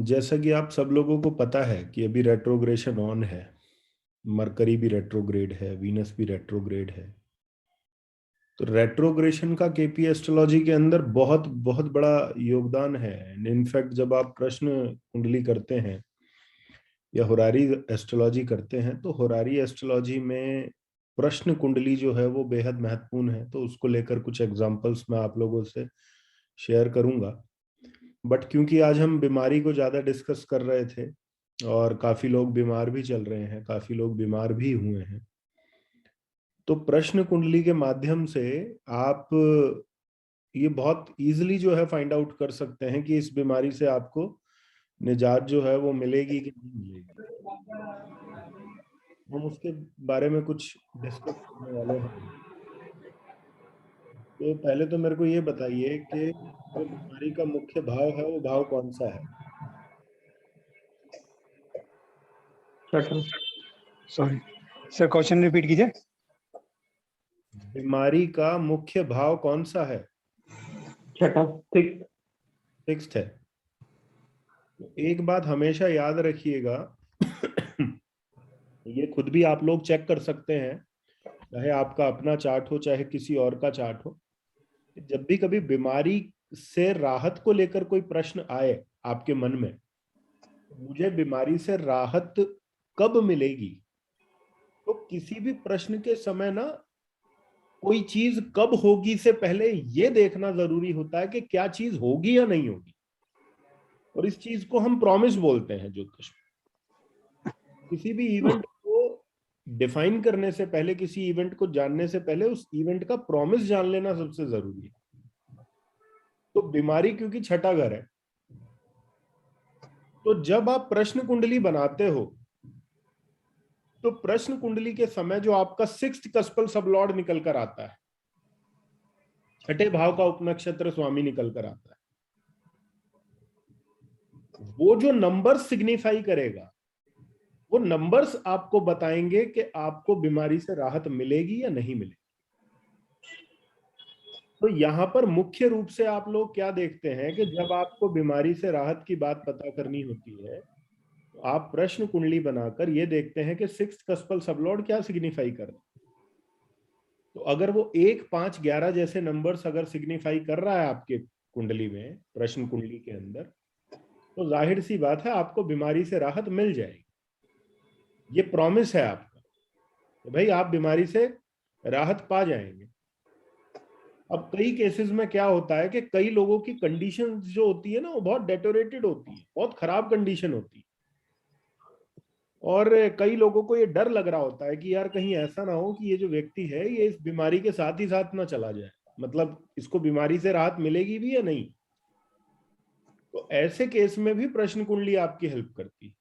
जैसा कि आप सब लोगों को पता है कि अभी रेट्रोग्रेशन ऑन है। मरकरी भी रेट्रोग्रेड है, वीनस भी रेट्रोग्रेड है। तो रेट्रोग्रेशन का केपी एस्ट्रोलॉजी के अंदर बहुत बहुत बड़ा योगदान है। इनफैक्ट जब आप प्रश्न कुंडली करते हैं या होरारी एस्ट्रोलॉजी करते हैं तो होरारी एस्ट्रोलॉजी में प्रश्न कुंडली जो है वो बेहद महत्वपूर्ण है। तो उसको लेकर कुछ एग्जांपल्स मैं आप लोगों से शेयर करूंगा। बट क्योंकि आज हम बीमारी को ज्यादा डिस्कस कर रहे थे और काफी लोग बीमार भी चल रहे हैं, काफी लोग बीमार भी हुए हैं, तो प्रश्न कुंडली के माध्यम से आप ये बहुत इजीली जो है फाइंड आउट कर सकते हैं कि इस बीमारी से आपको निजात जो है वो मिलेगी कि नहीं मिलेगी। हम उसके बारे में कुछ डिस्कस करने वाले हैं। तो पहले तो मेरे को ये बताइए कि जो बीमारी का मुख्य भाव है वो भाव कौन सा है। सॉरी सर, क्वेश्चन रिपीट कीजिए। बीमारी का मुख्य भाव कौन सा है? छठा। ठीक। फिक्स्ड है। तो एक बात हमेशा याद रखिएगा, ये खुद भी आप लोग चेक कर सकते हैं, चाहे आपका अपना चार्ट हो चाहे किसी और का चार्ट हो। जब भी कभी बीमारी से राहत को लेकर कोई प्रश्न आए आपके मन में, मुझे बीमारी से राहत कब मिलेगी, तो किसी भी प्रश्न के समय ना कोई चीज कब होगी से पहले ये देखना जरूरी होता है कि क्या चीज होगी या नहीं होगी। और इस चीज को हम प्रॉमिस बोलते हैं ज्योतिष में। किसी भी इवेंट को डिफाइन करने से पहले, किसी इवेंट को जानने से पहले उस इवेंट का प्रॉमिस जान लेना सबसे जरूरी है। तो बीमारी क्योंकि छठा घर है, तो जब आप प्रश्न कुंडली बनाते हो तो प्रश्न कुंडली के समय जो आपका सिक्स्थ कस्पल सबलॉर्ड निकल कर आता है, छठे भाव का उपनक्षत्र स्वामी निकल कर आता है, वो जो नंबर्स सिग्निफाई करेगा, वो नंबर्स आपको बताएंगे कि आपको बीमारी से राहत मिलेगी या नहीं मिलेगी। तो यहां पर मुख्य रूप से आप लोग क्या देखते हैं कि जब आपको बीमारी से राहत की बात पता करनी होती है तो आप प्रश्न कुंडली बनाकर ये देखते हैं कि सिक्स्थ कस्पल सबलॉर्ड क्या सिग्निफाई कर रहा है। तो अगर वो 1, 5, 11 जैसे नंबर्स अगर सिग्निफाई कर रहा है आपके कुंडली में, प्रश्न कुंडली के अंदर, तो जाहिर सी बात है आपको बीमारी से राहत मिल जाएगी। ये प्रॉमिस है आपका तो भाई आप बीमारी से राहत पा जाएंगे। अब कई केसेस में क्या होता है कि कई लोगों की कंडीशन जो होती है ना वो बहुत डेटोरेटेड होती है, बहुत खराब कंडीशन होती है, और कई लोगों को ये डर लग रहा होता है कि यार कहीं ऐसा ना हो कि ये जो व्यक्ति है ये इस बीमारी के साथ ही साथ ना चला जाए, मतलब इसको बीमारी से राहत मिलेगी भी या नहीं। तो ऐसे केस में भी प्रश्न कुंडली आपकी हेल्प करती है।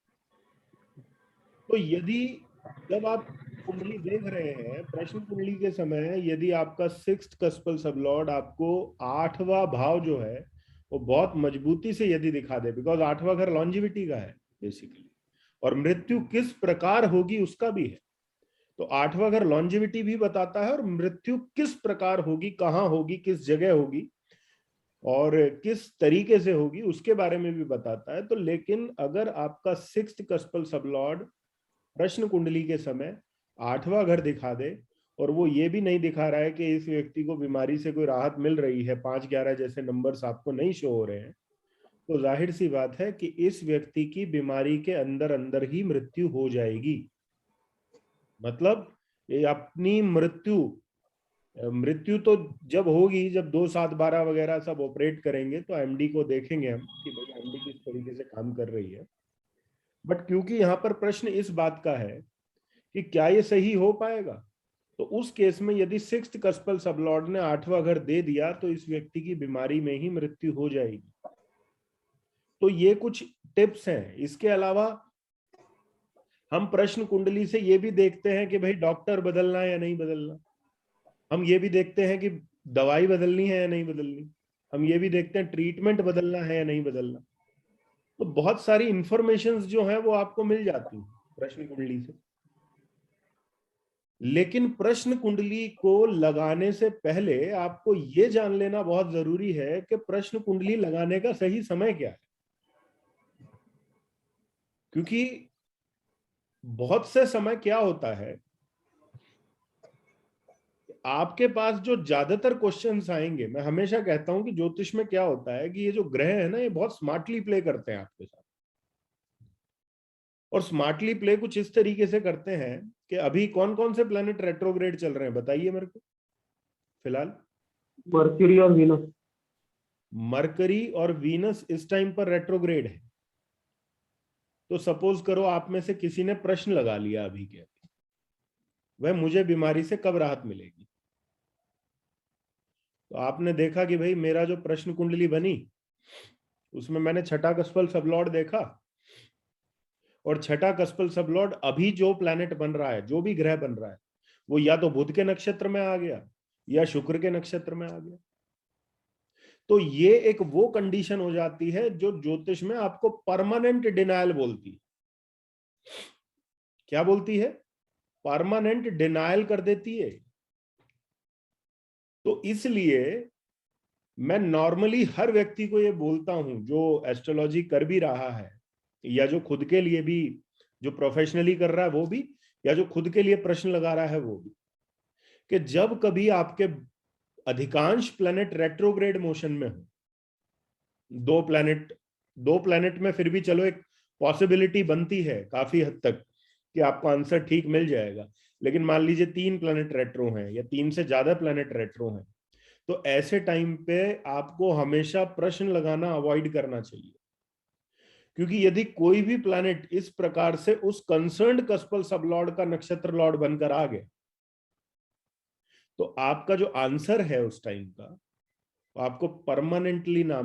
तो यदि जब आप कुंडली देख रहे हैं प्रश्न कुंडली के समय, यदि आपका सिक्स्थ कस्पल सबलॉर्ड आपको आठवां भाव जो है वो बहुत मजबूती से यदि दिखा दे, बिकॉज आठवां घर लॉन्जिविटी का है बेसिकली, और मृत्यु किस प्रकार होगी उसका भी है। तो आठवां घर लॉन्जिविटी भी बताता है और मृत्यु किस प्रकार होगी, कहाँ होगी, किस जगह होगी और किस तरीके से होगी उसके बारे में भी बताता है। तो लेकिन अगर आपका सिक्स्थ कस्पल सबलॉर्ड प्रश्न कुंडली के समय आठवां घर दिखा दे और वो ये भी नहीं दिखा रहा है कि इस व्यक्ति को बीमारी से कोई राहत मिल रही है, 5, 11 जैसे नंबर्स आपको नहीं शो हो रहे हैं, तो जाहिर सी बात है कि इस व्यक्ति की बीमारी के अंदर अंदर ही मृत्यु हो जाएगी। मतलब ये अपनी मृत्यु तो जब होगी, जब 2, 7, 12 वगैरह सब ऑपरेट करेंगे तो एमडी को देखेंगे हम कि भाई एमडी किस तरीके से काम कर रही है। बट क्योंकि यहाँ पर प्रश्न इस बात का है कि क्या ये सही हो पाएगा, तो उस केस में यदि सिक्स्थ कस्पल सबलॉर्ड ने आठवां घर दे दिया तो इस व्यक्ति की बीमारी में ही मृत्यु हो जाएगी। तो ये कुछ टिप्स हैं। इसके अलावा हम प्रश्न कुंडली से ये भी देखते हैं कि भाई डॉक्टर बदलना है या नहीं बदलना, हम ये भी देखते हैं कि दवाई बदलनी है या नहीं बदलनी, हम ये भी देखते हैं ट्रीटमेंट बदलना है या नहीं बदलना। तो बहुत सारी इंफॉर्मेशंस जो है वो आपको मिल जाती है प्रश्न कुंडली से। लेकिन प्रश्न कुंडली को लगाने से पहले आपको ये जान लेना बहुत जरूरी है कि प्रश्न कुंडली लगाने का सही समय क्या है। क्योंकि बहुत से समय क्या होता है, आपके पास जो ज्यादातर क्वेश्चंस आएंगे, मैं हमेशा कहता हूं कि ज्योतिष में क्या होता है कि ये जो ग्रह है ना, ये बहुत स्मार्टली प्ले करते हैं आपके साथ। और स्मार्टली प्ले कुछ इस तरीके से करते हैं कि अभी कौन कौन से प्लैनेट रेट्रोग्रेड चल रहे हैं बताइए मेरे को फिलहाल। मर्क्यूरी और वीनस। मरकरी और वीनस इस टाइम पर रेट्रोग्रेड है। तो सपोज करो आप में से किसी ने प्रश्न लगा लिया अभी के अभी, वह मुझे बीमारी से कब राहत मिलेगी। तो आपने देखा कि भाई मेरा जो प्रश्न कुंडली बनी उसमें मैंने छठा कस्पल सबलॉर्ड देखा, और छठा कस्पल सबलॉर्ड अभी जो प्लैनेट बन रहा है, जो भी ग्रह बन रहा है, वो या तो बुध के नक्षत्र में आ गया या शुक्र के नक्षत्र में आ गया। तो ये एक वो कंडीशन हो जाती है जो ज्योतिष में आपको परमानेंट डिनायल बोलती है। क्या बोलती है? परमानेंट डिनायल कर देती है। तो इसलिए मैं नॉर्मली हर व्यक्ति को ये बोलता हूं जो एस्ट्रोलॉजी कर भी रहा है, या जो खुद के लिए भी, जो प्रोफेशनली कर रहा है वो भी, या जो खुद के लिए प्रश्न लगा रहा है वो भी, कि जब कभी आपके अधिकांश प्लैनेट रेट्रोग्रेड मोशन में हो, दो प्लैनेट में फिर भी चलो एक पॉसिबिलिटी बनती है काफी हद तक कि आपको आंसर ठीक मिल जाएगा, लेकिन मान लीजिए 3 प्लैनेट रेट्रो हैं या 3 से ज्यादा प्लैनेट रेट्रो हैं, तो ऐसे टाइम पे आपको हमेशा प्रश्न लगाना अवॉइड करना चाहिए। क्योंकि यदि कोई भी प्लैनेट इस प्रकार से उस कंसर्न्ड कस्पल सबलॉर्ड का नक्षत्र लॉर्ड बनकर आ गया, तो आपका जो आंसर है उस टाइम का, वो आपको परमानेंटली ना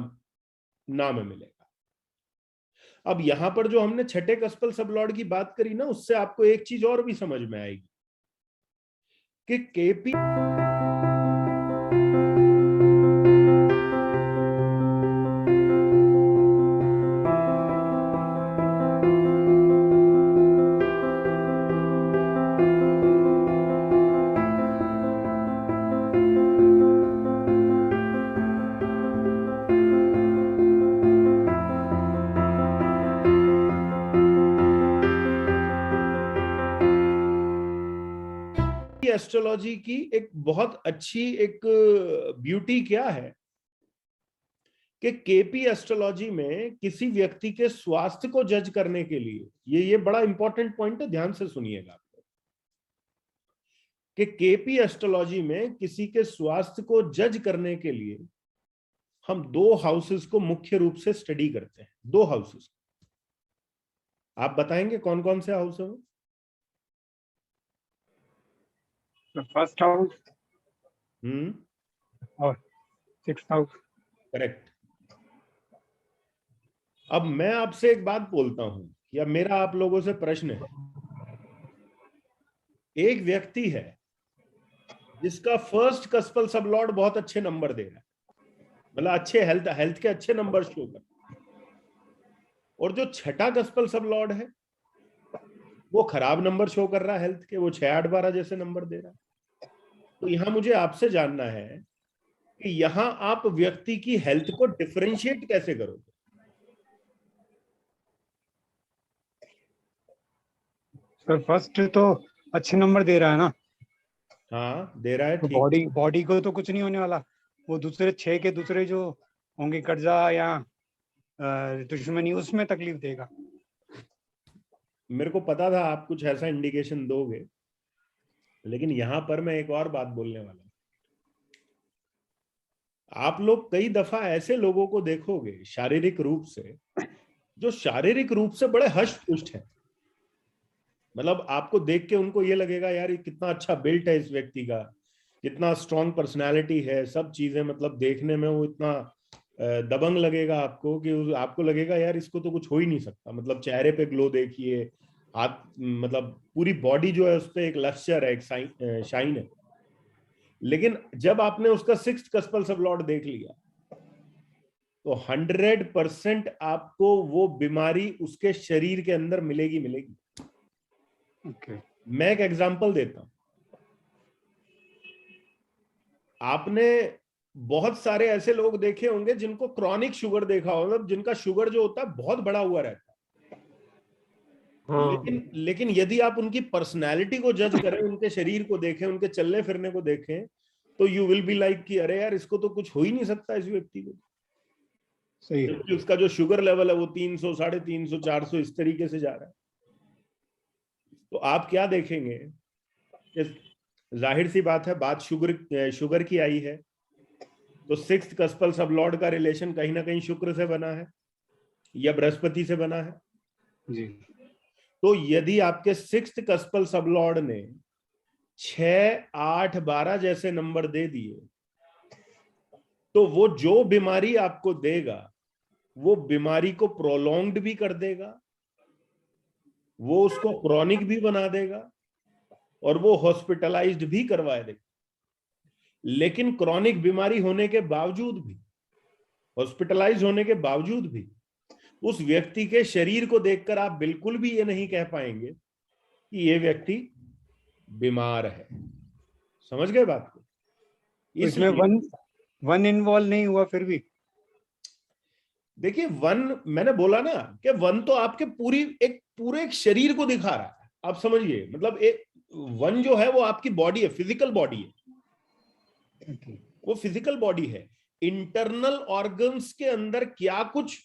में मिलेगा। अब यहां पर जो हमने छठे कस्पल सबलॉर्ड की बात करी ना, उससे आपको एक चीज और भी समझ में आएगी कि केपी एस्ट्रोलॉजी की एक बहुत अच्छी एक ब्यूटी क्या है कि केपी एस्ट्रोलॉजी में किसी व्यक्ति के स्वास्थ्य को जज करने के लिए, ये बड़ा इंपॉर्टेंट पॉइंट है, ध्यान से सुनिएगा, कि केपी एस्ट्रोलॉजी में किसी के स्वास्थ्य को जज करने के लिए हम 2 हाउसेस को मुख्य रूप से स्टडी करते हैं। 2 हाउसेस। आप बताएंगे कौन कौन से हाउस है वो? फर्स्ट हाउस और 6th हाउस। करेक्ट। अब मैं आपसे एक बात बोलता हूं, या मेरा आप लोगों से प्रश्न है, एक व्यक्ति है जिसका फर्स्ट कस्पल सबलॉर्ड बहुत अच्छे नंबर दे रहा है, मतलब अच्छे हेल्थ के अच्छे नंबर शो कर, और जो छठा कस्पल सबलॉर्ड है वो खराब नंबर शो कर रहा है हेल्थ के, वो 6, 8, 12 जैसे नंबर दे रहा है। तो यहां मुझे आपसे जानना है कि यहां आप व्यक्ति की हेल्थ को डिफरेंशिएट कैसे करोगे? सर फर्स्ट तो अच्छे नंबर दे रहा है ना, हाँ दे रहा है, तो ठीक। बॉडी को तो कुछ नहीं होने वाला। वो दूसरे 6 के दूसरे जो होंगे कर्जा या दुश्मनी, उसमें तकलीफ देगा। मेरे को पता था आप कुछ ऐसा इंडिकेशन दोगे, लेकिन यहां पर मैं एक और बात बोलने वाला हूं। आप लोग कई दफा ऐसे लोगों को देखोगे शारीरिक रूप से, जो शारीरिक रूप से बड़े हष्ट पुष्ट हैं, मतलब आपको देख के उनको ये लगेगा यार ये कितना अच्छा बिल्ट है इस व्यक्ति का, कितना स्ट्रॉन्ग पर्सनालिटी है, सब चीजें, मतलब देखने में वो इतना दबंग लगेगा आपको कि आपको लगेगा यार इसको तो कुछ हो ही नहीं सकता। मतलब चेहरे पे ग्लो देखिए, हाथ, मतलब पूरी बॉडी जो है उस पर एक लश्चर है, एक शाइन है। लेकिन जब आपने उसका 6th कस्पल सबलॉर्ड देख लिया तो 100% आपको वो बीमारी उसके शरीर के अंदर मिलेगी मिलेगी। Okay. मैं एक एग्जांपल देता हूं। आपने बहुत सारे ऐसे लोग देखे होंगे जिनको क्रॉनिक शुगर देखा होगा, जिनका शुगर जो होता है बहुत बड़ा हुआ रहता है, हाँ लेकिन यदि आप उनकी पर्सनैलिटी को जज करें, उनके शरीर को देखें, उनके चलने फिरने को देखें, तो यू विल बी लाइक कि अरे यार इसको तो कुछ हो ही नहीं सकता इस व्यक्ति को। सही। जबकि उसका जो शुगर लेवल है वो 300, 350, 400 इस तरीके से जा रहा है। तो आप क्या देखेंगे, जाहिर सी बात है, बात शुगर की आई है, तो सिक्स्थ कस्पल सबलॉर्ड का रिलेशन कहीं ना कहीं शुक्र से बना है या बृहस्पति से बना है जी। तो यदि आपके सिक्स्थ कस्पल सबलॉर्ड ने 6, 8, 12 जैसे नंबर दे दिए, तो वो जो बीमारी आपको देगा वो बीमारी को प्रोलॉन्ग्ड भी कर देगा, वो उसको क्रॉनिक भी बना देगा और वो हॉस्पिटलाइज्ड भी करवा देगा। लेकिन क्रॉनिक बीमारी होने के बावजूद भी, हॉस्पिटलाइज होने के बावजूद भी, उस व्यक्ति के शरीर को देखकर आप बिल्कुल भी ये नहीं कह पाएंगे कि ये व्यक्ति बीमार है। समझ गए बात को? तो इसमें वन इन्वॉल्व नहीं हुआ फिर भी? देखिए, वन, मैंने बोला ना कि वन तो आपके पूरे एक शरीर को दिखा रहा है। आप समझिए, मतलब एक वन जो है वो आपकी बॉडी है, फिजिकल बॉडी है। वो फिजिकल बॉडी है। इंटरनल ऑर्गन्स के अंदर क्या कुछ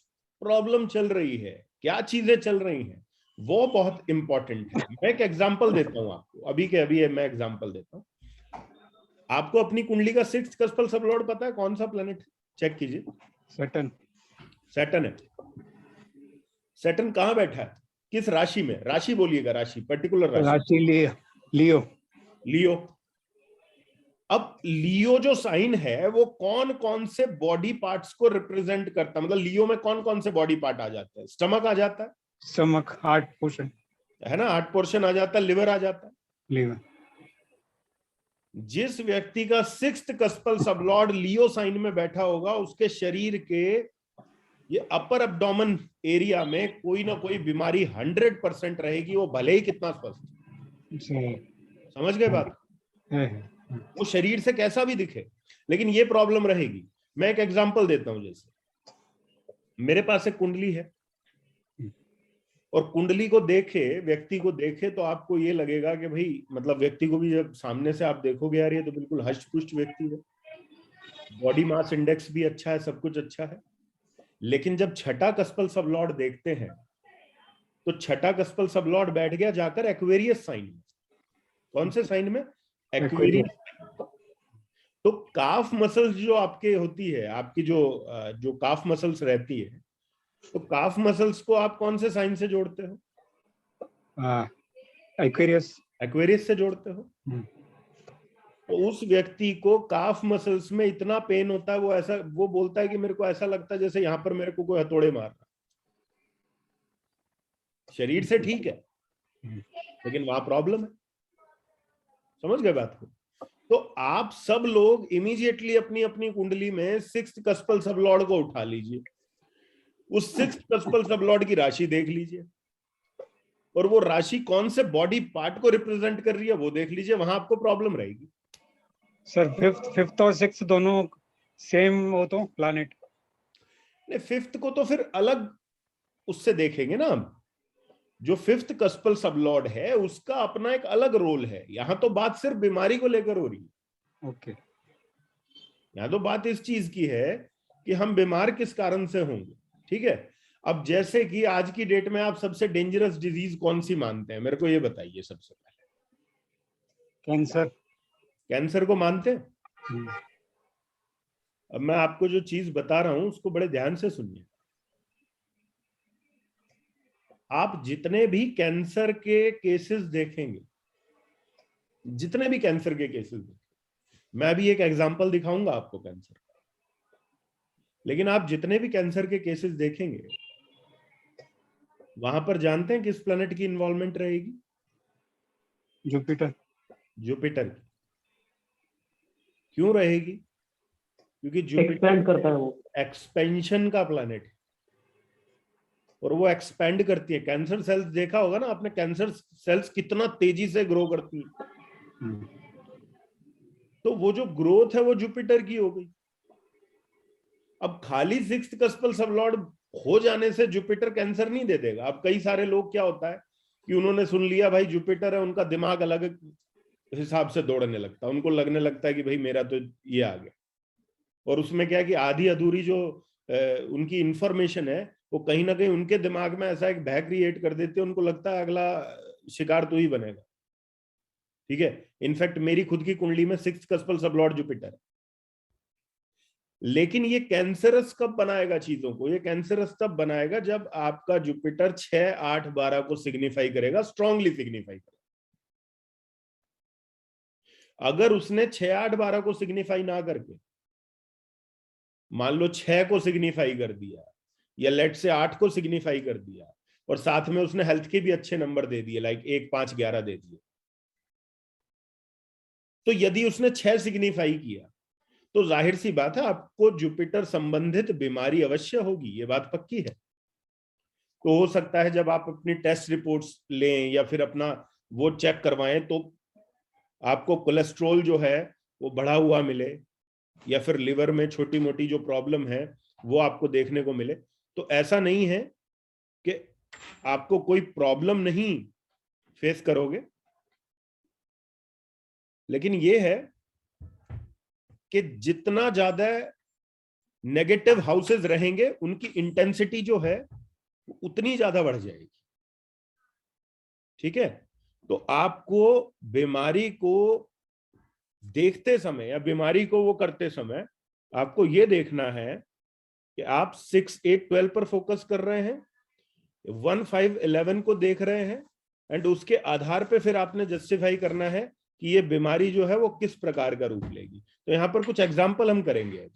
प्रॉब्लम चल रही है, क्या चीजें चल रही हैं, वो बहुत इंपॉर्टेंट है। मैं एक एग्जांपल देता हूं आपको, अभी के अभी मैं एग्जांपल देता हूं आपको। अपनी कुंडली का सिक्स्थ कस्पल सबलॉर्ड पता है कौन सा प्लेनेट? चेक कीजिए। सैटर्न है। सैटर्न कहां बैठा है, किस राशि में? राशि बोलिएगा, राशि, पर्टिकुलर राशि लियो। लियो। अब लियो जो साइन है वो कौन कौन से बॉडी पार्ट्स को रिप्रेजेंट करता है? मतलब लियो में कौन कौन से बॉडी पार्ट आ जाते हैं? स्टमक आ जाता है, स्टमक, हार्ट पोर्शन है ना, हार्ट पोर्शन आ जाता है, लिवर आ जाता है। लिवर। जिस व्यक्ति का सिक्स्थ कस्पल सबलॉर्ड लियो साइन में बैठा होगा, उसके शरीर के ये अपर एब्डोमेन एरिया में कोई ना कोई बीमारी 100% रहेगी, वो भले ही कितना स्वस्थ। समझ गए बात? वो शरीर से कैसा भी दिखे, लेकिन ये प्रॉब्लम रहेगी। मैं एक एग्जांपल देता हूं। जैसे मेरे पास एक कुंडली है और कुंडली को देखे, व्यक्ति को देखे, तो आपको ये लगेगा कि भाई, मतलब व्यक्ति को भी जब सामने से आप देखोगे यार ये तो बिल्कुल हष्ट पुष्ट व्यक्ति है, बॉडी मास इंडेक्स भी अच्छा है, सब कुछ अच्छा है। लेकिन जब छठा कस्पल सबलॉर्ड देखते हैं तो छठा कस्पल सबलॉर्ड बैठ गया जाकर एक्वेरियस साइन में। कौन से साइन में? एक्वेरियस। तो काफ मसल्स जो आपके होती है, आपकी जो काफ मसल्स रहती है, तो काफ मसल्स को आप कौन से साइन से जोड़ते हो? एक्वेरियस से जोड़ते हो। तो उस व्यक्ति को काफ मसल्स में इतना पेन होता है, वो बोलता है कि मेरे को ऐसा लगता है जैसे यहां पर मेरे को कोई हथौड़े मार रहा। शरीर से ठीक है, लेकिन वहां प्रॉब्लम है। समझ गए बात को? तो आप सब लोग इमीडिएटली अपनी अपनी कुंडली में सिक्स्थ कस्पल सबलॉर्ड को उठा लीजिए, उस सिक्स्थ कस्पल सबलॉर्ड की राशि देख लीजिए, और वो राशि कौन से बॉडी पार्ट को रिप्रेजेंट कर रही है वो देख लीजिए। वहां आपको प्रॉब्लम रहेगी। सर फिफ्थ और सिक्स्थ दोनों सेम हो तो प्लैनेट? नहीं, फिफ्थ को तो फिर अलग उससे देखेंगे ना हम। जो फिफ्थ कस्पल सबलॉर्ड है उसका अपना एक अलग रोल है। यहां तो बात सिर्फ बीमारी को लेकर हो रही है। ओके। यहां तो बात इस चीज की है कि हम बीमार किस कारण से होंगे। ठीक है। अब जैसे कि आज की डेट में आप सबसे डेंजरस डिजीज कौन सी मानते हैं, मेरे को ये बताइए सबसे पहले। कैंसर। कैंसर को मानते हैं? अब मैं आपको जो चीज बता रहा हूं उसको बड़े ध्यान से सुनिए। आप जितने भी कैंसर के केसेस देखेंगे, जितने भी कैंसर के केसेस देखेंगे, मैं अभी एक एग्जांपल दिखाऊंगा आपको कैंसर का, लेकिन आप जितने भी कैंसर के केसेस देखेंगे वहां पर जानते हैं किस प्लैनेट की इन्वॉल्वमेंट रहेगी? जुपिटर। जुपिटर की। क्यों रहेगी? क्योंकि जुपिटर एक्सपेंड करता है, वो एक्सपेंशन का प्लैनेट है और वो एक्सपेंड करती है। कैंसर सेल्स देखा होगा ना आपने, कैंसर सेल्स कितना तेजी से ग्रो करती है। तो वो जो ग्रोथ है वो जुपिटर की हो गई। अब खाली सिक्स्थ कस्पल सबलॉर्ड हो जाने से जुपिटर कैंसर नहीं दे देगा। अब कई सारे लोग क्या होता है कि उन्होंने सुन लिया भाई जुपिटर है, उनका दिमाग अलग हिसाब से दौड़ने लगता है, उनको लगने लगता है कि भाई मेरा तो ये आ गया। और उसमें क्या है कि आधी अधूरी जो उनकी इंफॉर्मेशन है वो कहीं ना कहीं उनके दिमाग में ऐसा एक भय क्रिएट कर देते हैं, उनको लगता है अगला शिकार तो ही बनेगा। ठीक है, इनफैक्ट मेरी खुद की कुंडली में 6th कस्पल सबलॉर्ड जुपिटर है। लेकिन ये कैंसरस कब बनाएगा चीजों को? ये कैंसरस तब बनाएगा जब आपका जुपिटर 6, 8, 12 को सिग्निफाई करेगा, स्ट्रांगली सिग्निफाई करेगा। अगर उसने 6, 8, 12 को सिग्निफाई ना करके मान लो 6 को सिग्निफाई कर दिया, या लेट से 8 को सिग्निफाई कर दिया, और साथ में उसने हेल्थ के भी अच्छे नंबर दे दिए, लाइक 1, 5, 11 दे दिए, तो यदि उसने 6 सिग्निफाई किया तो जाहिर सी बात है आपको जुपिटर संबंधित बीमारी अवश्य होगी, ये बात पक्की है। तो हो सकता है जब आप अपनी टेस्ट रिपोर्ट्स लें या फिर अपना वो चेक करवाएं तो आपको कोलेस्ट्रॉल जो है वो बढ़ा हुआ मिले, या फिर लिवर में छोटी मोटी जो प्रॉब्लम है वो आपको देखने को मिले। तो ऐसा नहीं है कि आपको कोई प्रॉब्लम नहीं फेस करोगे, लेकिन ये है कि जितना ज्यादा नेगेटिव हाउसेस रहेंगे उनकी इंटेंसिटी जो है उतनी ज्यादा बढ़ जाएगी। ठीक है, तो आपको बीमारी को देखते समय या बीमारी को वो करते समय आपको ये देखना है कि आप 6, 8, 12 पर फोकस कर रहे हैं, 1, 5, 11 को देख रहे हैं, एंड उसके आधार पे फिर आपने जस्टिफाई करना है कि ये बीमारी जो है वो किस प्रकार का रूप लेगी। तो यहां पर कुछ एग्जाम्पल हम करेंगे।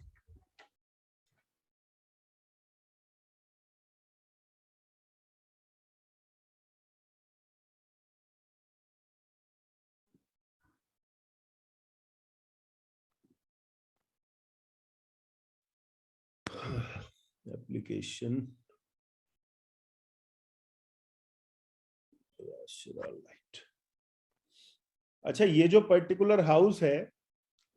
एप्लीकेशन अच्छा, ये जो पर्टिकुलर हाउस है,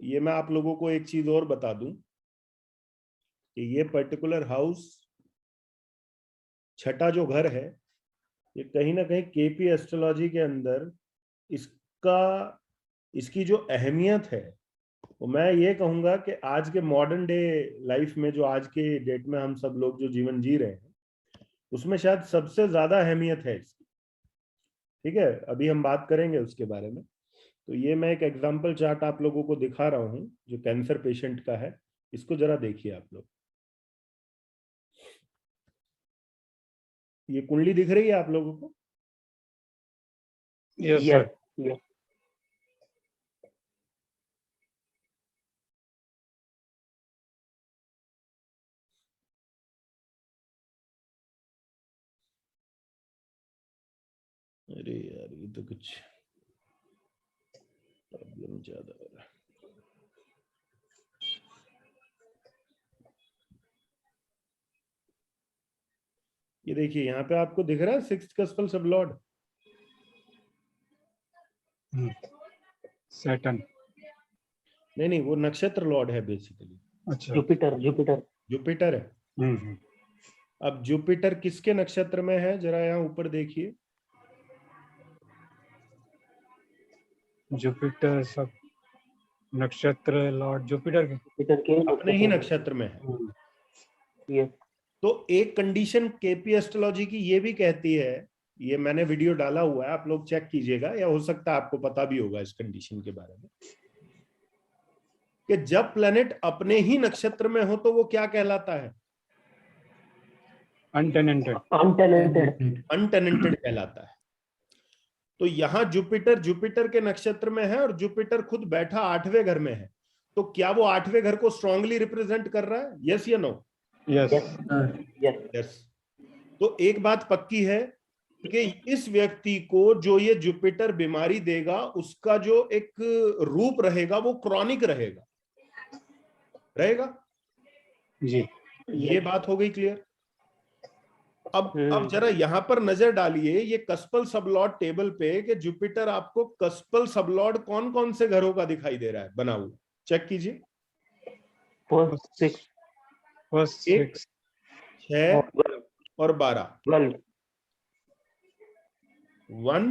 ये मैं आप लोगों को एक चीज और बता दूं कि ये पर्टिकुलर हाउस, छठा जो घर है, ये कहीं ना कहीं केपी एस्ट्रोलॉजी के अंदर इसका इसकी जो अहमियत है वो मैं ये कहूंगा कि आज के मॉडर्न डे लाइफ में, जो आज के डेट में हम सब लोग जो जीवन जी रहे हैं, उसमें शायद सबसे ज्यादा अहमियत है इसकी। ठीक है, अभी हम बात करेंगे उसके बारे में। तो ये मैं एक एग्जांपल चार्ट आप लोगों को दिखा रहा हूं जो कैंसर पेशेंट का है, इसको जरा देखिए आप लोग। ये कुंडली दिख रही है आप लोगों को? Yes sir. yes. अरे यार, ये तो कुछ प्रॉब्लम ज्यादा हो रहा है। ये देखिए यहाँ पे आपको दिख रहा है 6th कस्पल सबलॉर्ड। सैटर्न। नहीं, वो नक्षत्र लॉर्ड है बेसिकली। अच्छा। जुपिटर जुपिटर जुपिटर है। अब जुपिटर किसके नक्षत्र में है, जरा यहाँ ऊपर देखिए। जुपिटर सब नक्षत्र लॉर्ड जुपिटर के अपने ही नक्षत्र में है। yes. तो एक कंडीशन केपी एस्ट्रोलॉजी की ये भी कहती है, ये मैंने वीडियो डाला हुआ है, आप लोग चेक कीजिएगा, या हो सकता है आपको पता भी होगा इस कंडीशन के बारे में, कि जब प्लेनेट अपने ही नक्षत्र में हो तो वो क्या कहलाता है? अनटेनेंटेड कहलाता है। तो यहां जुपिटर के नक्षत्र में है, और जुपिटर खुद बैठा 8वें घर में है, तो क्या वो 8वें घर को स्ट्रांगली रिप्रेजेंट कर रहा है? यस या नो? यस। तो एक बात पक्की है कि इस व्यक्ति को जो ये जुपिटर बीमारी देगा, उसका जो एक रूप रहेगा वो क्रॉनिक रहेगा जी। ये बात हो गई क्लियर? अब जरा यहां पर नजर डालिए ये कस्पल सबलॉर्ड टेबल पे, कि जुपिटर आपको कस्पल सबलॉर्ड कौन कौन से घरों का दिखाई दे रहा है बना हुआ, चेक कीजिए। 6 6 और 12। 1,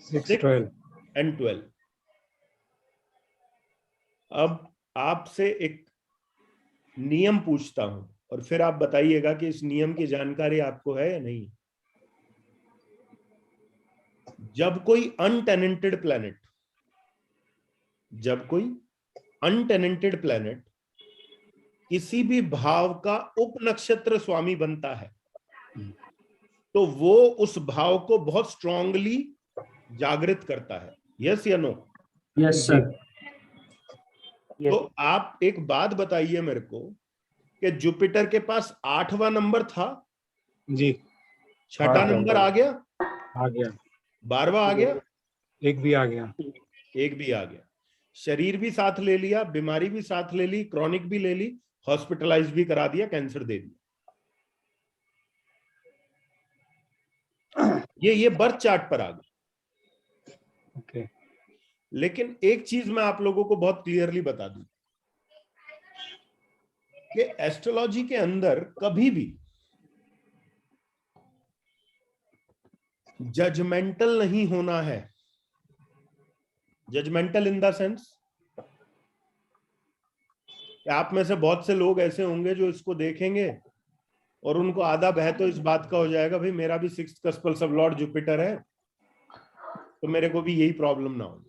6, 6 12. and 12। अब आपसे एक नियम पूछता हूं और फिर आप बताइएगा कि इस नियम की जानकारी आपको है या नहीं। जब कोई अनटेनेंटेड प्लैनेट किसी भी भाव का उप नक्षत्र स्वामी बनता है तो वो उस भाव को बहुत स्ट्रांगली जागृत करता है। यस या नो? Yes sir. तो आप एक बात बताइए मेरे को कि जुपिटर के पास 8वां नंबर था जी, 6ठा नंबर आ गया, आ गया, 12वां आ गया, एक भी आ गया, एक भी आ गया, शरीर भी साथ ले लिया, बीमारी भी साथ ले ली, क्रॉनिक भी ले ली, हॉस्पिटलाइज भी करा दिया, कैंसर दे दिया। ये बर्थ चार्ट पर आ गया। ओके। लेकिन एक चीज मैं आप लोगों को बहुत क्लियरली बता दूं कि एस्ट्रोलॉजी के अंदर कभी भी जजमेंटल नहीं होना है। जजमेंटल इन द सेंस, आप में से बहुत से लोग ऐसे होंगे जो इसको देखेंगे और उनको आधा भय तो इस बात का हो जाएगा, भाई मेरा भी 6th कस्पल सब लॉर्ड जुपिटर है तो मेरे को भी यही प्रॉब्लम ना हो जाए।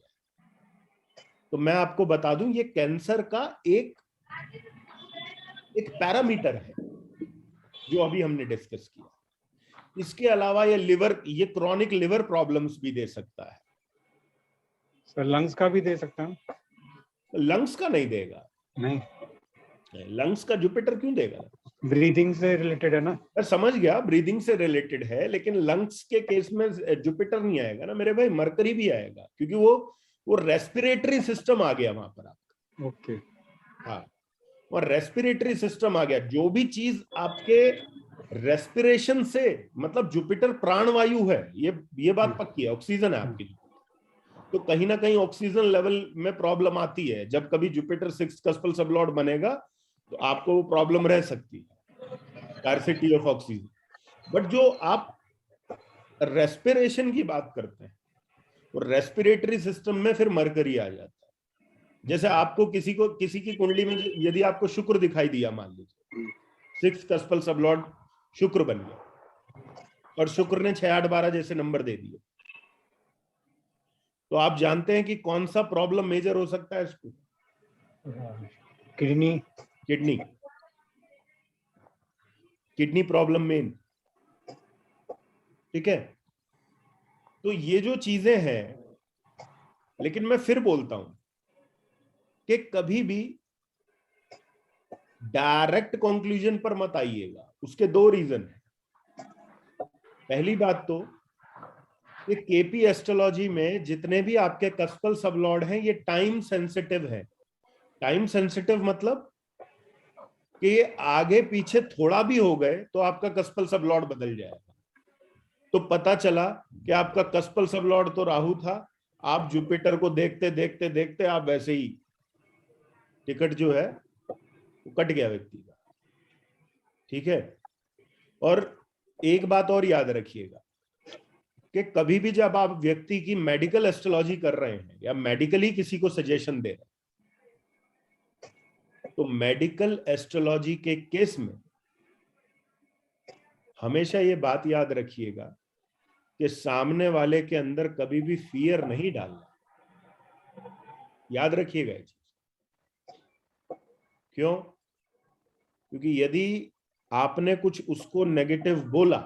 तो मैं आपको बता दूं ये कैंसर का एक पैरामीटर है जो अभी हमने डिस्कस किया। इसके अलावा ये क्रॉनिक लिवर प्रॉब्लम्स भी दे सकता है। सर लंग्स का भी दे सकता हूँ? लंग्स का नहीं देगा। नहीं, लंग्स का जुपिटर क्यों देगा? ब्रीथिंग से रिलेटेड है ना? मैं समझ गया, ब्रीदिंग से रिलेटेड है, लेकिन लंग्स के केस में जुपिटर नहीं आएगा ना मेरे भाई, मरकरी भी आएगा, क्योंकि वो रेस्पिरेटरी सिस्टम आ गया वहां पर आपका। ओके। हाँ, और रेस्पिरेटरी सिस्टम आ गया। जो भी चीज आपके रेस्पिरेशन से, मतलब जुपिटर प्राणवायु है, ये बात पक्की है, ऑक्सीजन है आपकी। तो कहीं ना कहीं ऑक्सीजन लेवल में प्रॉब्लम आती है। जब कभी जुपिटर 6th कस्पल सब लॉर्ड बनेगा तो आपको वो प्रॉब्लम रह सकती है, स्कार्सिटी ऑफ ऑक्सीजन। बट जो आप रेस्पिरेशन की बात करते हैं, तो रेस्पिरेटरी सिस्टम में फिर मरकरी आ जाता है। जैसे आपको किसी की कुंडली में यदि आपको शुक्र दिखाई दिया, मान लीजिए 6th कस्पल सब लॉर्ड शुक्र बन गया और शुक्र ने 6, 8, 12 जैसे नंबर दे दिए, तो आप जानते हैं कि कौन सा प्रॉब्लम मेजर हो सकता है इसको? Kidney problem main. ठीक है, तो ये जो चीजें हैं, लेकिन मैं फिर बोलता हूं कि कभी भी डायरेक्ट कंक्लूजन पर मत आइएगा। उसके 2 रीजन है। पहली बात तो कि केपी एस्ट्रोलॉजी में जितने भी आपके कस्पल सब लॉर्ड हैं ये टाइम सेंसिटिव है। टाइम सेंसिटिव मतलब कि ये आगे पीछे थोड़ा भी हो गए तो आपका कस्पल सब लॉर्ड बदल जाएगा। तो पता चला कि आपका कस्पल सब लॉर्ड तो राहु था, आप जुपिटर को देखते देखते देखते आप वैसे ही टिकट जो है वो कट गया व्यक्ति का। ठीक है, और एक बात और याद रखिएगा कि कभी भी जब आप व्यक्ति की मेडिकल एस्ट्रोलॉजी कर रहे हैं या मेडिकली किसी को सजेशन दे रहे हैं, तो मेडिकल एस्ट्रोलॉजी के केस में हमेशा ये बात याद रखिएगा कि सामने वाले के अंदर कभी भी फियर नहीं डालना। याद रखिएगा ये चीज। क्यों? क्योंकि यदि आपने कुछ उसको नेगेटिव बोला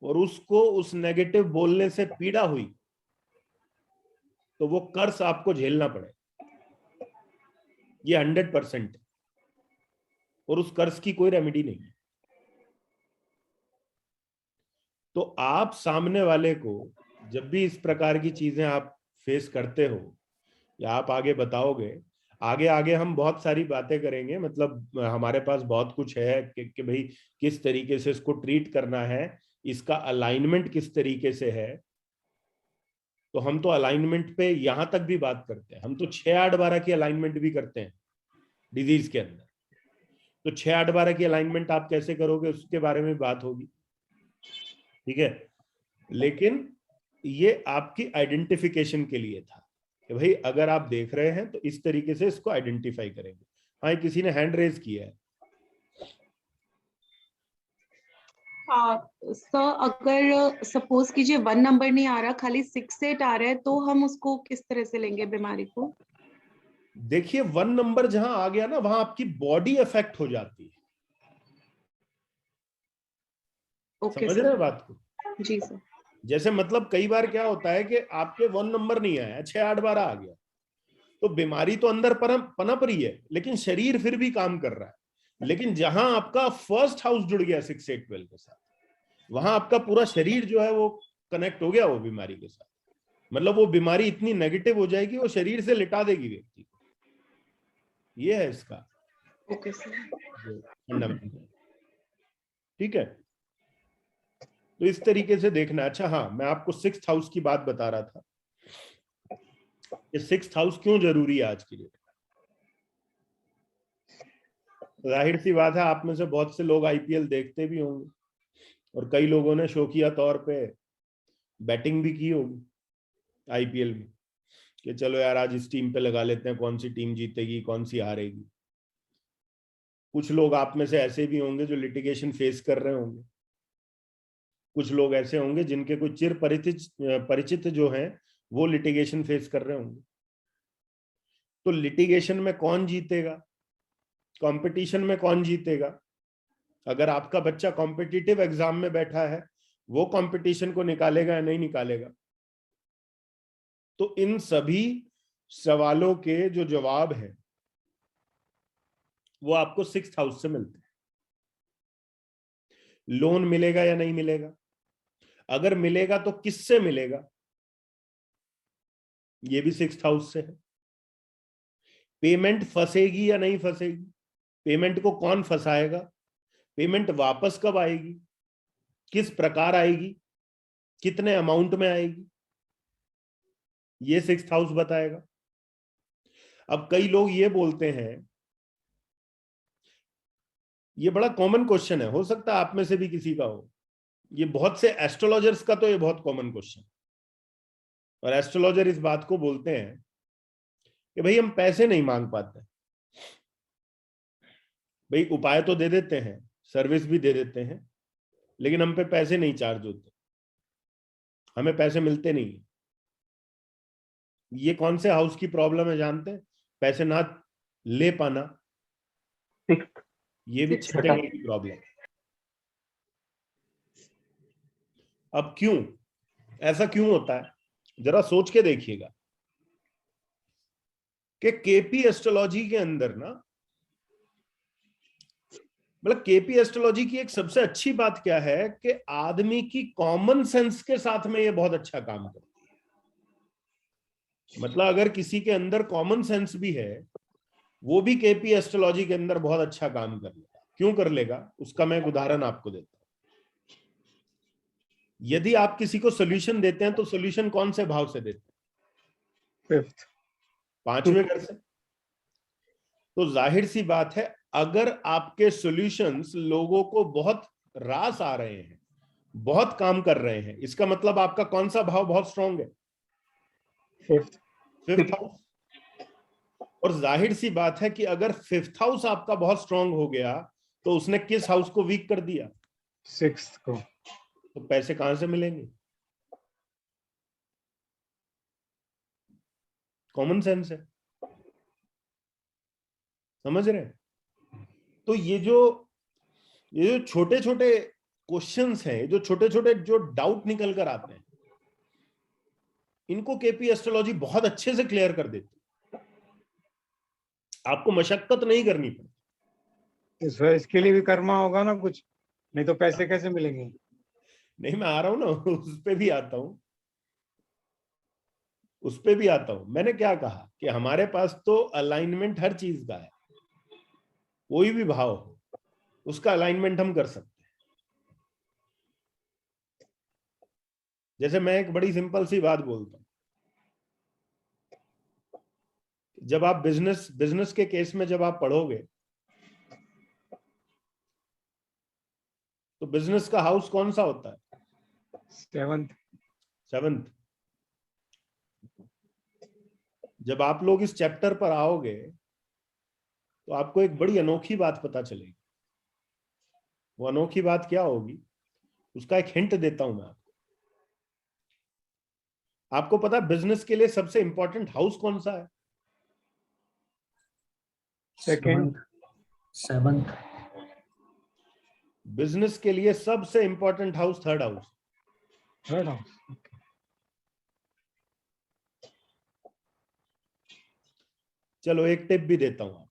और उसको उस नेगेटिव बोलने से पीड़ा हुई तो वो कर्ज आपको झेलना पड़े, ये 100%। और उस कर्ज की कोई रेमेडी नहीं है। तो आप सामने वाले को जब भी इस प्रकार की चीजें आप फेस करते हो या आप आगे बताओगे, आगे आगे हम बहुत सारी बातें करेंगे, मतलब हमारे पास बहुत कुछ है कि भाई किस तरीके से इसको ट्रीट करना है, इसका अलाइनमेंट किस तरीके से है। तो हम तो अलाइनमेंट पे यहां तक भी बात करते हैं, हम तो 6, 8, 12 की अलाइनमेंट भी करते हैं डिजीज के अंदर। तो 6, 8, 12 की अलाइनमेंट आप कैसे करोगे उसके बारे में बात होगी। ठीक है, लेकिन ये आपकी आइडेंटिफिकेशन के लिए था कि भाई अगर आप देख रहे हैं तो इस तरीके से इसको आइडेंटिफाई करेंगे। हाँ, किसी ने हैंड रेज किया है। सर अगर सपोज कीजिए 1 नंबर नहीं आ रहा, खाली 6 8 आ रहा है, तो हम उसको किस तरह से लेंगे बीमारी को? देखिए 1 नंबर जहां आ गया ना, वहां आपकी बॉडी इफेक्ट हो जाती है। ओके समझ रहे हैं बात को? जी सर। जैसे मतलब कई बार क्या होता है कि आपके 1 नंबर नहीं आया, 6 8 12 आ गया, तो बीमारी तो अंदर पनप रही है, लेकिन शरीर फिर भी काम कर रहा है। लेकिन जहां आपका फर्स्ट हाउस जुड़ गया 6 8 12 के साथ, वहां आपका पूरा शरीर जो है वो कनेक्ट हो गया वो बीमारी के साथ। मतलब वो बीमारी इतनी नेगेटिव हो जाएगी, वो शरीर से लिटा देगी व्यक्ति को। ये है इसका ओके सर। फंडामेंटल। ठीक है, तो इस तरीके से देखना। अच्छा हाँ, मैं आपको 6th हाउस की बात बता रहा था कि 6th हाउस क्यों जरूरी है आज की डेट में। जाहिर सी बात है, आप में से बहुत से लोग आईपीएल देखते भी होंगे, और कई लोगों ने शौकिया तौर पे बैटिंग भी की होगी आईपीएल में कि चलो यार आज इस टीम पे लगा लेते हैं, कौन सी टीम जीतेगी कौन सी हारेगी। कुछ लोग आप में से ऐसे भी होंगे जो लिटिगेशन फेस कर रहे होंगे। कुछ लोग ऐसे होंगे जिनके कुछ चिर परिचित जो हैं वो लिटिगेशन फेस कर रहे होंगे। तो लिटिगेशन में कौन जीतेगा, कंपटीशन में कौन जीतेगा? अगर आपका बच्चा कॉम्पिटिटिव एग्जाम में बैठा है, वो कंपटीशन को निकालेगा या नहीं निकालेगा? तो इन सभी सवालों के जो जवाब है वो आपको 6th हाउस से मिलते हैं। लोन मिलेगा या नहीं मिलेगा? अगर मिलेगा तो किससे मिलेगा? ये भी 6th हाउस से है। पेमेंट फंसेगी या नहीं फंसेगी? पेमेंट को कौन फंसाएगा? पेमेंट वापस कब आएगी? किस प्रकार आएगी? कितने अमाउंट में आएगी? ये 6th हाउस बताएगा। अब कई लोग ये बोलते हैं, ये बड़ा कॉमन क्वेश्चन है, हो सकता है आप में से भी किसी का हो, ये बहुत से एस्ट्रोलॉजर्स का तो ये बहुत कॉमन क्वेश्चन, और एस्ट्रोलॉजर इस बात को बोलते हैं कि भाई हम पैसे नहीं मांग पाते। भाई उपाय तो दे देते हैं, सर्विस भी दे देते हैं, लेकिन हम पे पैसे नहीं चार्ज होते, हमें पैसे मिलते नहीं। ये कौन से हाउस की प्रॉब्लम है जानते हैं? पैसे ना ले पाना। ये भी 6th हाउस की प्रॉब्लम। अब क्यों ऐसा क्यों होता है, जरा सोच के देखिएगा कि केपी एस्ट्रोलॉजी के अंदर ना, मतलब केपी एस्ट्रोलॉजी की एक सबसे अच्छी बात क्या है कि आदमी की कॉमन सेंस के साथ में ये बहुत अच्छा काम करती है। मतलब अगर किसी के अंदर कॉमन सेंस भी है, वो भी केपी एस्ट्रोलॉजी के अंदर बहुत अच्छा काम कर लेगा। क्यों कर लेगा, उसका मैं एक उदाहरण आपको देता हूं। यदि आप किसी को सोल्यूशन देते हैं तो सोल्यूशन कौन से भाव से देते हैं? 5th। 5वें घर से। तो जाहिर सी बात है, अगर आपके सॉल्यूशंस लोगों को बहुत रास आ रहे हैं, बहुत काम कर रहे हैं, इसका मतलब आपका कौन सा भाव बहुत स्ट्रांग है? 5th house. और जाहिर सी बात है कि अगर 5th हाउस आपका बहुत स्ट्रांग हो गया तो उसने किस हाउस को वीक कर दिया? 6th को। तो पैसे कहां से मिलेंगे? कॉमन सेंस है, समझ रहे हैं? तो ये जो छोटे छोटे क्वेश्चंस हैं, जो छोटे छोटे जो डाउट निकल कर आते हैं, इनको केपी एस्ट्रोलॉजी बहुत अच्छे से क्लियर कर देती है। आपको मशक्कत नहीं करनी पड़ती। इसके लिए भी कर्मा होगा ना कुछ, नहीं तो पैसे कैसे मिलेंगे? नहीं, मैं आ रहा हूं ना, उस पे भी आता हूं, उस पे भी आता हूं। मैंने क्या कहा कि हमारे पास तो अलाइनमेंट हर चीज का है, कोई भी भाव हो उसका अलाइनमेंट हम कर सकते हैं। जैसे मैं एक बड़ी सिंपल सी बात बोलता हूं, जब आप बिजनेस के केस में जब आप पढ़ोगे तो बिजनेस का हाउस कौन सा होता है? 7th। जब आप लोग इस चैप्टर पर आओगे तो आपको एक बड़ी अनोखी बात पता चलेगी। वो अनोखी बात क्या होगी, उसका एक हिंट देता हूं मैं आपको। आपको पता है बिजनेस के लिए सबसे इंपॉर्टेंट हाउस कौन सा है? सेवंथ। बिजनेस के लिए सबसे इंपॉर्टेंट हाउस थर्ड हाउस। चलो एक टिप भी देता हूं।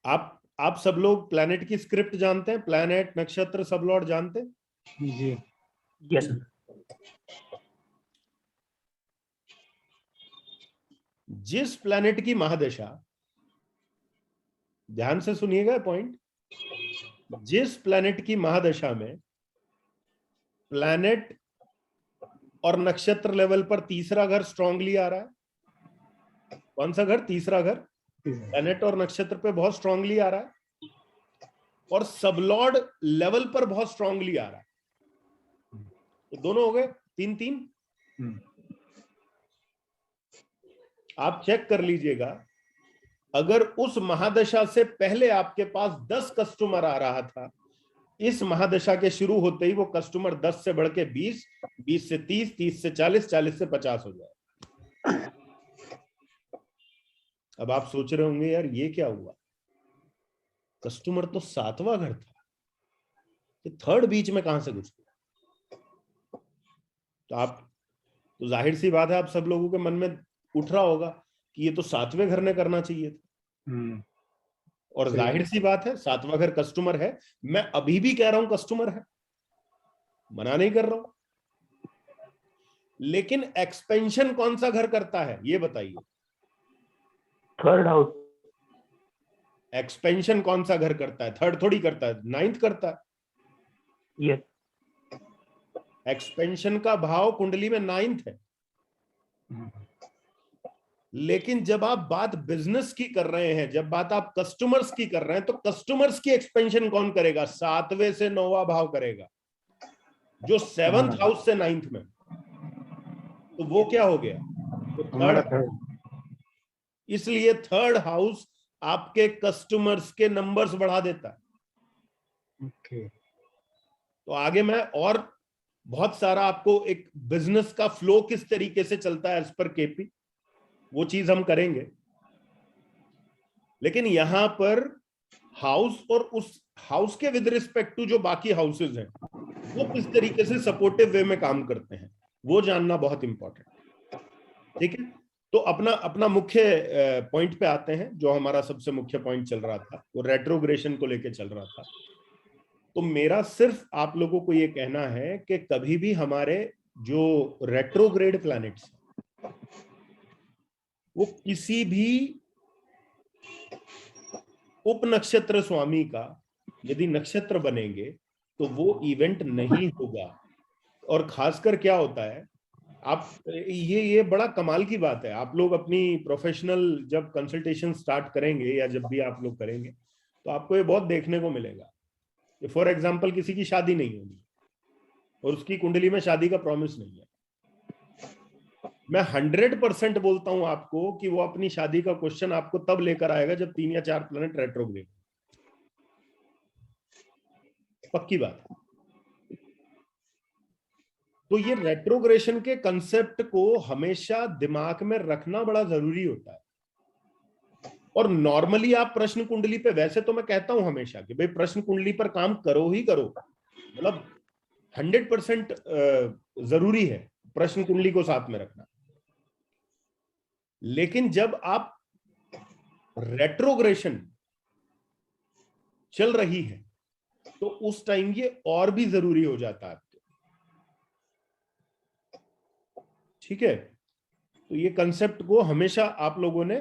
आप सब लोग प्लैनेट की स्क्रिप्ट जानते हैं? प्लैनेट, नक्षत्र, सब लॉर्ड जानते हैं? जी। Yes sir. जिस प्लैनेट की महादशा, ध्यान से सुनिएगा पॉइंट, जिस प्लैनेट की महादशा में प्लैनेट और नक्षत्र लेवल पर तीसरा घर स्ट्रांगली आ रहा है, कौन सा घर? तीसरा घर प्लैनेट और नक्षत्र पे बहुत स्ट्रांगली आ रहा है, और सबलॉर्ड लेवल पर बहुत स्ट्रांगली आ रहा है, तो दोनों हो गए 3-3। आप चेक कर लीजिएगा, अगर उस महादशा से पहले आपके पास 10 कस्टमर आ रहा था, इस महादशा के शुरू होते ही वो कस्टमर 10 से बढ़ के 20, 20 से 30, 30 से 40, 40 से 50 हो जाए। अब आप सोच रहे होंगे यार ये क्या हुआ, कस्टमर तो 7वां घर था, तो थर्ड बीच में कहां से घुस गया? तो जाहिर सी बात है आप सब लोगों के मन में उठ रहा होगा कि ये तो 7वें घर ने करना चाहिए था। और जाहिर सी बात है 7वां घर कस्टमर है, मैं अभी भी कह रहा हूं कस्टमर है, मना नहीं कर रहा हूं, लेकिन एक्सपेंशन कौन सा घर करता है ये बताइए? Third house. एक्सपेंशन कौन सा घर करता है? थर्ड थोड़ी करता है, 9th करता है। यस। एक्सपेंशन का भाव कुंडली में 9th है। लेकिन जब आप बात बिजनेस की कर रहे हैं, जब बात आप कस्टमर्स की कर रहे हैं, तो कस्टमर्स की एक्सपेंशन कौन करेगा? 7वें से 9वां भाव करेगा, जो 7th हाउस से 9th में, तो वो क्या हो गया? तो थर्ड। इसलिए थर्ड हाउस आपके कस्टमर्स के नंबर्स बढ़ा देता है। तो आगे मैं और बहुत सारा आपको एक बिजनेस का फ्लो किस तरीके से चलता है एज पर केपी, वो चीज हम करेंगे। लेकिन यहां पर हाउस और उस हाउस के विद रिस्पेक्ट टू जो बाकी हाउसेज हैं वो किस तरीके से सपोर्टिव वे में काम करते हैं, वो जानना बहुत इंपॉर्टेंट। ठीक है, तो अपना अपना मुख्य पॉइंट पे आते हैं। जो हमारा सबसे मुख्य पॉइंट चल रहा था वो रेट्रोग्रेशन को लेके चल रहा था। तो मेरा सिर्फ आप लोगों को ये कहना है कि कभी भी हमारे जो रेट्रोग्रेड प्लैनेट्स वो किसी भी उप नक्षत्र स्वामी का यदि नक्षत्र बनेंगे तो वो इवेंट नहीं होगा। और खासकर क्या होता है, आप ये बड़ा कमाल की बात है, आप लोग अपनी प्रोफेशनल जब कंसल्टेशन स्टार्ट करेंगे या जब भी आप लोग करेंगे तो आपको ये बहुत देखने को मिलेगा। फॉर एग्जाम्पल किसी की शादी नहीं होगी और उसकी कुंडली में शादी का प्रॉमिस नहीं है, मैं 100% बोलता हूं आपको कि वो अपनी शादी का क्वेश्चन आपको तब लेकर आएगा जब 3 या 4 प्लैनेट रेट्रोग्रेड। पक्की बात। तो ये रेट्रोग्रेशन के कंसेप्ट को हमेशा दिमाग में रखना बड़ा जरूरी होता है। और नॉर्मली आप प्रश्न कुंडली पे, वैसे तो मैं कहता हूं हमेशा कि भाई प्रश्न कुंडली पर काम करो ही करो, मतलब 100% जरूरी है प्रश्न कुंडली को साथ में रखना। लेकिन जब आप रेट्रोग्रेशन चल रही है तो उस टाइम ये और भी जरूरी हो जाता है आपके। ठीक है, तो ये कंसेप्ट को हमेशा आप लोगों ने